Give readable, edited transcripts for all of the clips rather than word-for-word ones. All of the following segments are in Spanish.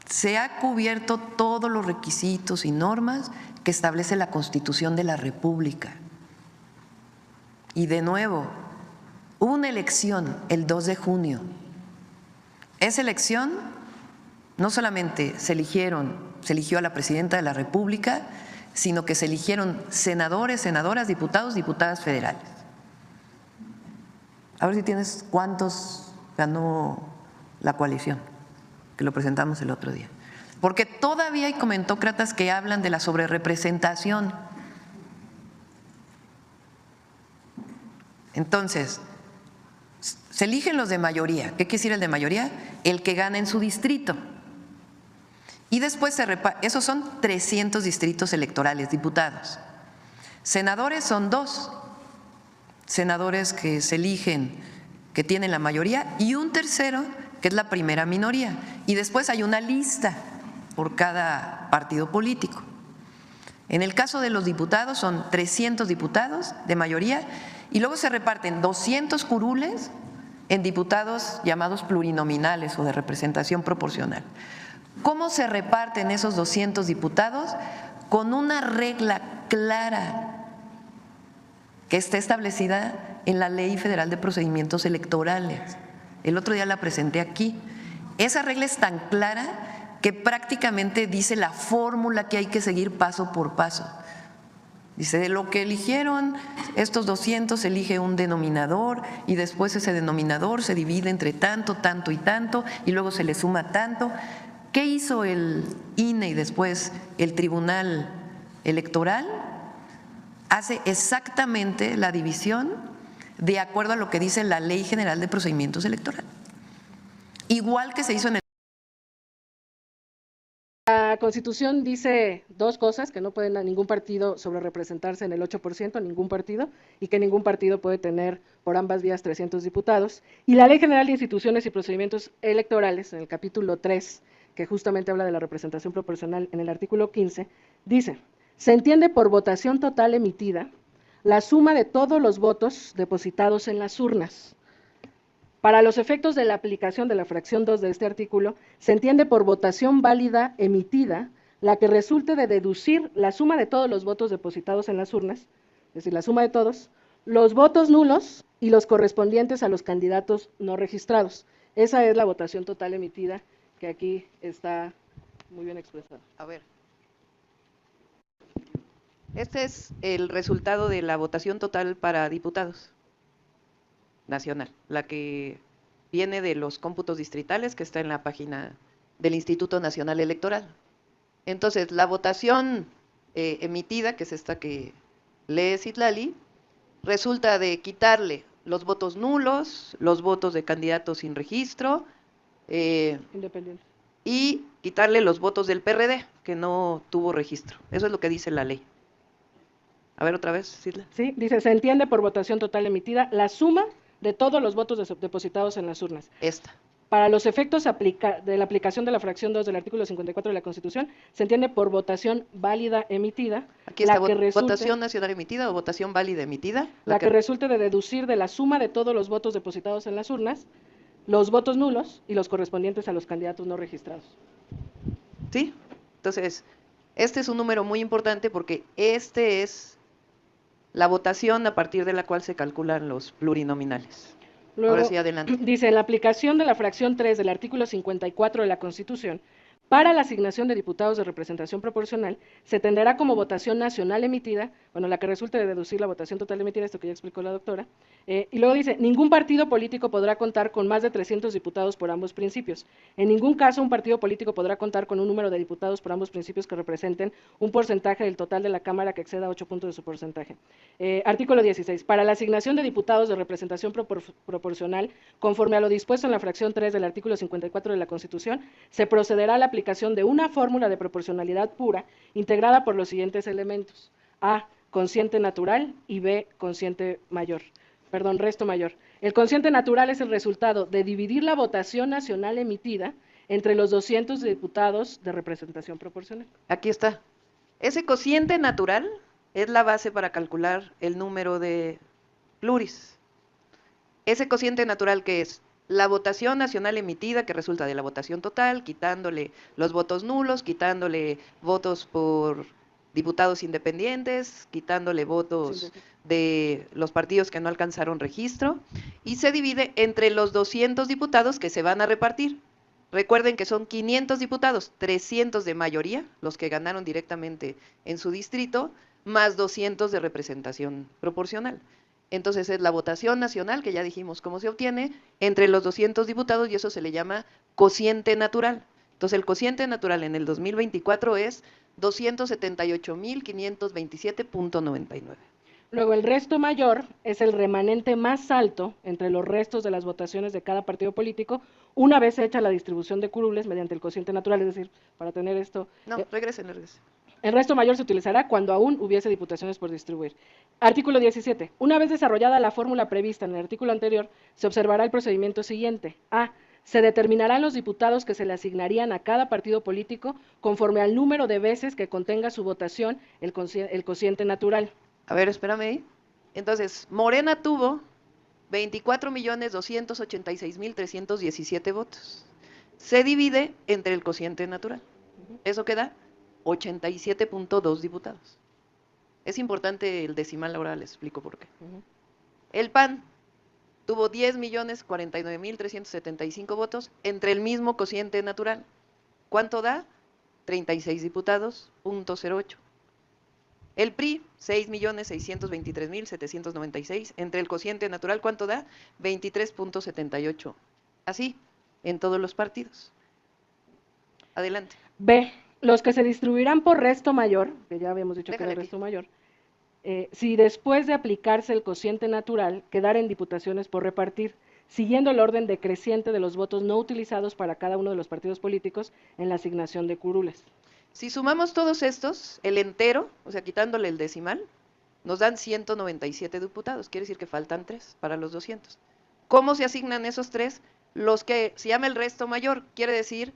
se ha cubierto todos los requisitos y normas que establece la Constitución de la República. Y de nuevo, hubo una elección el 2 de junio. Esa elección no solamente se eligió a la presidenta de la República, sino que se eligieron senadores, senadoras, diputados, diputadas federales. A ver si tienes cuántos ganó la coalición, que lo presentamos el otro día. Porque todavía hay comentócratas que hablan de la sobrerepresentación. Entonces, se eligen los de mayoría. ¿Qué quiere decir el de mayoría? El que gana en su distrito. Y después se reparte, esos son 300 distritos electorales, diputados. Senadores son 2 senadores que se eligen, que tienen la mayoría, y un tercero que es la primera minoría. Y después hay una lista por cada partido político. En el caso de los diputados son 300 diputados de mayoría y luego se reparten 200 curules en diputados llamados plurinominales o de representación proporcional. ¿Cómo se reparten esos 200 diputados? Con una regla clara que está establecida en la Ley Federal de Procedimientos Electorales. El otro día la presenté aquí. Esa regla es tan clara que prácticamente dice la fórmula que hay que seguir paso por paso. Dice, de lo que eligieron estos 200 se elige un denominador y después ese denominador se divide entre tanto, tanto y tanto y luego se le suma tanto. ¿Qué hizo el INE y después el Tribunal Electoral? Hace exactamente la división de acuerdo a lo que dice la Ley General de Procedimientos Electorales. Igual que se hizo en el… La Constitución dice 2 cosas, que no puede ningún partido sobrerepresentarse en el 8%, ningún partido, y que ningún partido puede tener por ambas vías 300 diputados. Y la Ley General de Instituciones y Procedimientos Electorales, en el capítulo 3, que justamente habla de la representación proporcional en el artículo 15, dice, se entiende por votación total emitida la suma de todos los votos depositados en las urnas. Para los efectos de la aplicación de la fracción 2 de este artículo, se entiende por votación válida emitida la que resulte de deducir la suma de todos los votos depositados en las urnas, es decir, la suma de todos, los votos nulos y los correspondientes a los candidatos no registrados. Esa es la votación total emitida que aquí está muy bien expresada. A ver. Este es el resultado de la votación total para diputados nacional, la que viene de los cómputos distritales que está en la página del Instituto Nacional Electoral. Entonces, la votación emitida, que es esta que lee Citlali, resulta de quitarle los votos nulos, los votos de candidatos sin registro, Independiente. Y quitarle los votos del PRD, que no tuvo registro. Eso es lo que dice la ley. A ver otra vez, Citla. Sí, dice, se entiende por votación total emitida la suma de todos los votos depositados en las urnas. Esta. Para los efectos de la aplicación de la fracción 2 del artículo 54 de la Constitución, se entiende por votación válida emitida. Aquí está, votación nacional emitida o votación válida emitida. La que resulte de deducir de la suma de todos los votos depositados en las urnas, los votos nulos y los correspondientes a los candidatos no registrados. ¿Sí? Entonces, este es un número muy importante porque este es la votación a partir de la cual se calculan los plurinominales. Luego, ahora sí, adelante. Dice, en la aplicación de la fracción 3 del artículo 54 de la Constitución, para la asignación de diputados de representación proporcional, se tenderá como votación nacional emitida, bueno, la que resulte de deducir la votación total emitida, esto que ya explicó la doctora, y luego dice, ningún partido político podrá contar con más de 300 diputados por ambos principios. En ningún caso un partido político podrá contar con un número de diputados por ambos principios que representen un porcentaje del total de la Cámara que exceda 8 puntos de su porcentaje. Artículo 16. Para la asignación de diputados de representación proporcional, conforme a lo dispuesto en la fracción 3 del artículo 54 de la Constitución, se procederá a la aplicación de una fórmula de proporcionalidad pura integrada por los siguientes elementos. A, cociente natural y B, resto mayor. El cociente natural es el resultado de dividir la votación nacional emitida entre los 200 diputados de representación proporcional. Aquí está. Ese cociente natural es la base para calcular el número de pluris. Ese cociente natural, ¿qué es? la votación nacional emitida, que resulta de la votación total, quitándole los votos nulos, quitándole votos por diputados independientes, quitándole votos de los partidos que no alcanzaron registro, y se divide entre los 200 diputados que se van a repartir. Recuerden que son 500 diputados, 300 de mayoría, los que ganaron directamente en su distrito, más 200 de representación proporcional. Entonces es la votación nacional, que ya dijimos cómo se obtiene, entre los 200 diputados, y eso se le llama cociente natural. Entonces el cociente natural en el 2024 es 278.527.99. Luego, el resto mayor es el remanente más alto entre los restos de las votaciones de cada partido político, una vez hecha la distribución de curules mediante el cociente natural, es decir, para tener esto… No, regresen. El resto mayor se utilizará cuando aún hubiese diputaciones por distribuir. Artículo 17. Una vez desarrollada la fórmula prevista en el artículo anterior, se observará el procedimiento siguiente. A. Se determinarán los diputados que se le asignarían a cada partido político conforme al número de veces que contenga su votación el cociente natural. A ver, espérame ahí. Entonces, Morena tuvo 24.286.317 votos. Se divide entre el cociente natural. Eso queda 87.2 diputados. Es importante el decimal, ahora les explico por qué. El PAN tuvo 10.049.375 votos entre el mismo cociente natural. ¿Cuánto da? 36 diputados, .08. El PRI, 6.623.796 entre el cociente natural. ¿Cuánto da? 23.78. Así, en todos los partidos. Adelante. B. Los que se distribuirán por resto mayor, que ya habíamos dicho que era el resto mayor, si después de aplicarse el cociente natural quedaren diputaciones por repartir, siguiendo el orden decreciente de los votos no utilizados para cada uno de los partidos políticos en la asignación de curules. Si sumamos todos estos, el entero, o sea, quitándole el decimal, nos dan 197 diputados, quiere decir que faltan 3 para los 200. ¿Cómo se asignan esos 3? Los que se llama el resto mayor, quiere decir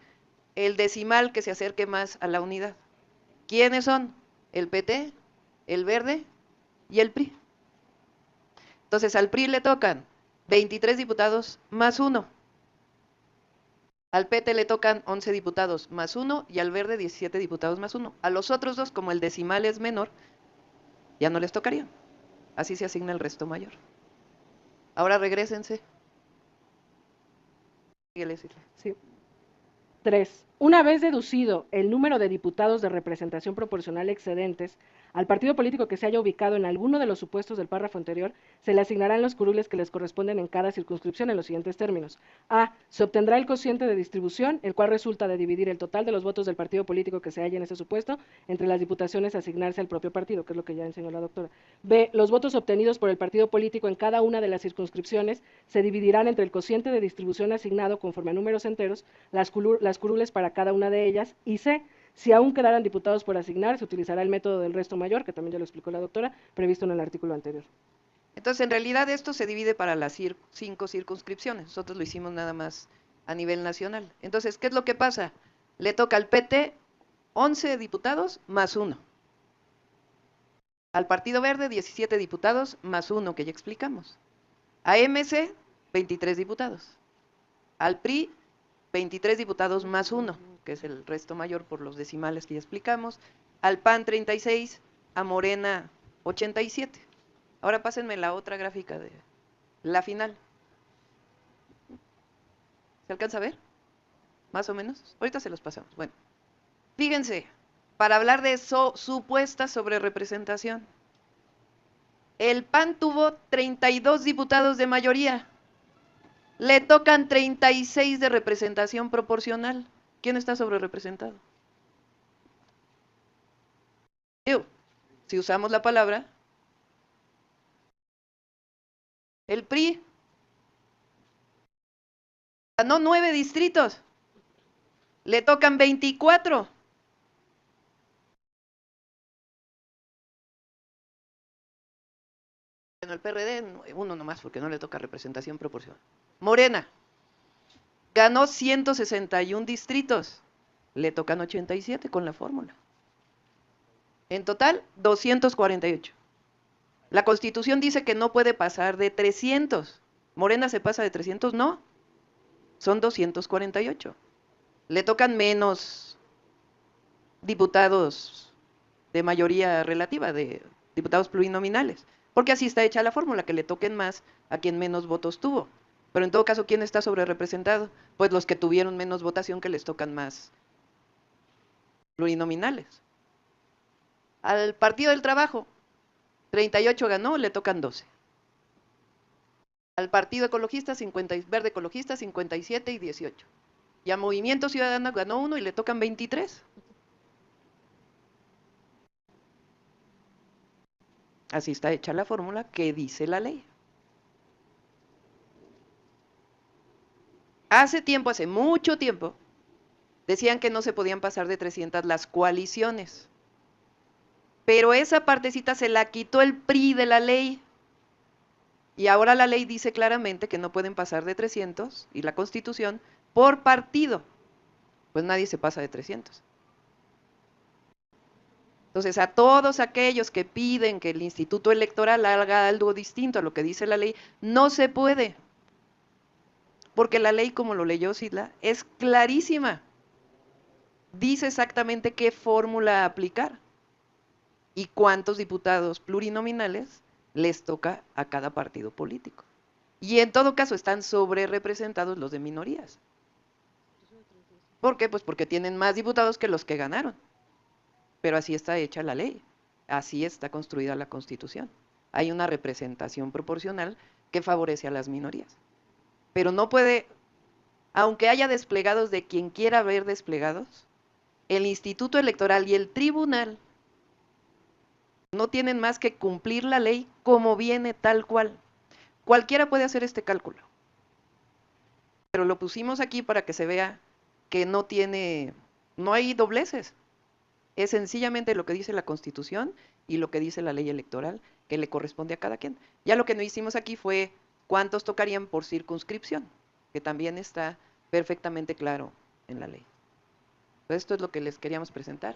el decimal que se acerque más a la unidad. ¿Quiénes son? El PT, el Verde y el PRI. Entonces al PRI le tocan 23 diputados más 1. Al PT le tocan 11 diputados más 1 y al Verde 17 diputados más 1. A los otros dos, como el decimal es menor, ya no les tocaría. Así se asigna el resto mayor. Ahora regrésense. Sí. 3. Una vez deducido el número de diputados de representación proporcional excedentes, al partido político que se haya ubicado en alguno de los supuestos del párrafo anterior, se le asignarán los curules que les corresponden en cada circunscripción en los siguientes términos. A. Se obtendrá el cociente de distribución, el cual resulta de dividir el total de los votos del partido político que se halla en ese supuesto entre las diputaciones a asignarse al propio partido, que es lo que ya enseñó la doctora. B. Los votos obtenidos por el partido político en cada una de las circunscripciones se dividirán entre el cociente de distribución asignado conforme a números enteros, las curules para cada una de ellas. Y C. Si aún quedaran diputados por asignar, se utilizará el método del resto mayor, que también ya lo explicó la doctora, previsto en el artículo anterior. Entonces, en realidad esto se divide para las 5 circunscripciones. Nosotros lo hicimos nada más a nivel nacional. Entonces, ¿qué es lo que pasa? Le toca al PT 11 diputados más 1. Al Partido Verde 17 diputados más 1, que ya explicamos. A MC 23 diputados. Al PRI 23 diputados más 1, que es el resto mayor por los decimales que ya explicamos. Al PAN 36, a Morena 87. Ahora pásenme la otra gráfica de la final. ¿Se alcanza a ver? Más o menos. Ahorita se los pasamos. Bueno, fíjense, para hablar de supuesta sobrerepresentación. El PAN tuvo 32 diputados de mayoría. Le tocan 36 de representación proporcional. ¿Quién está sobrerepresentado? Si usamos la palabra, el PRI ganó 9 distritos. Le tocan 24. Bueno, el PRD, uno nomás, porque no le toca representación proporcional. Morena ganó 161 distritos, le tocan 87 con la fórmula. En total, 248. La Constitución dice que no puede pasar de 300. ¿Morena se pasa de 300? No. son 248. Le tocan menos diputados de mayoría relativa, de diputados plurinominales, porque así está hecha la fórmula, que le toquen más a quien menos votos tuvo. Pero en todo caso, ¿quién está sobrerepresentado? Pues los que tuvieron menos votación, que les tocan más plurinominales. Al Partido del Trabajo, 38 ganó, le tocan 12. Al Partido Ecologista, Verde Ecologista, 57 y 18. Y a Movimiento Ciudadano ganó 1 y le tocan 23. Así está hecha la fórmula que dice la ley. Hace tiempo, hace mucho tiempo, decían que no se podían pasar de 300 las coaliciones. Pero esa partecita se la quitó el PRI de la ley. Y ahora la ley dice claramente que no pueden pasar de 300, y la Constitución, por partido. Pues nadie se pasa de 300. Entonces, a todos aquellos que piden que el Instituto Electoral haga algo distinto a lo que dice la ley, no se puede. Porque la ley, como lo leyó Sidla, es clarísima. Dice exactamente qué fórmula aplicar y cuántos diputados plurinominales les toca a cada partido político. Y en todo caso están sobrerepresentados los de minorías. ¿Por qué? Pues porque tienen más diputados que los que ganaron. Pero así está hecha la ley, así está construida la Constitución. Hay una representación proporcional que favorece a las minorías. Pero no puede, aunque haya desplegados de quien quiera ver desplegados, el Instituto Electoral y el Tribunal no tienen más que cumplir la ley como viene tal cual. Cualquiera puede hacer este cálculo. Pero lo pusimos aquí para que se vea que no hay dobleces. Es sencillamente lo que dice la Constitución y lo que dice la ley electoral, que le corresponde a cada quien. Ya lo que no hicimos aquí fue cuántos tocarían por circunscripción, que también está perfectamente claro en la ley. Pues esto es lo que les queríamos presentar.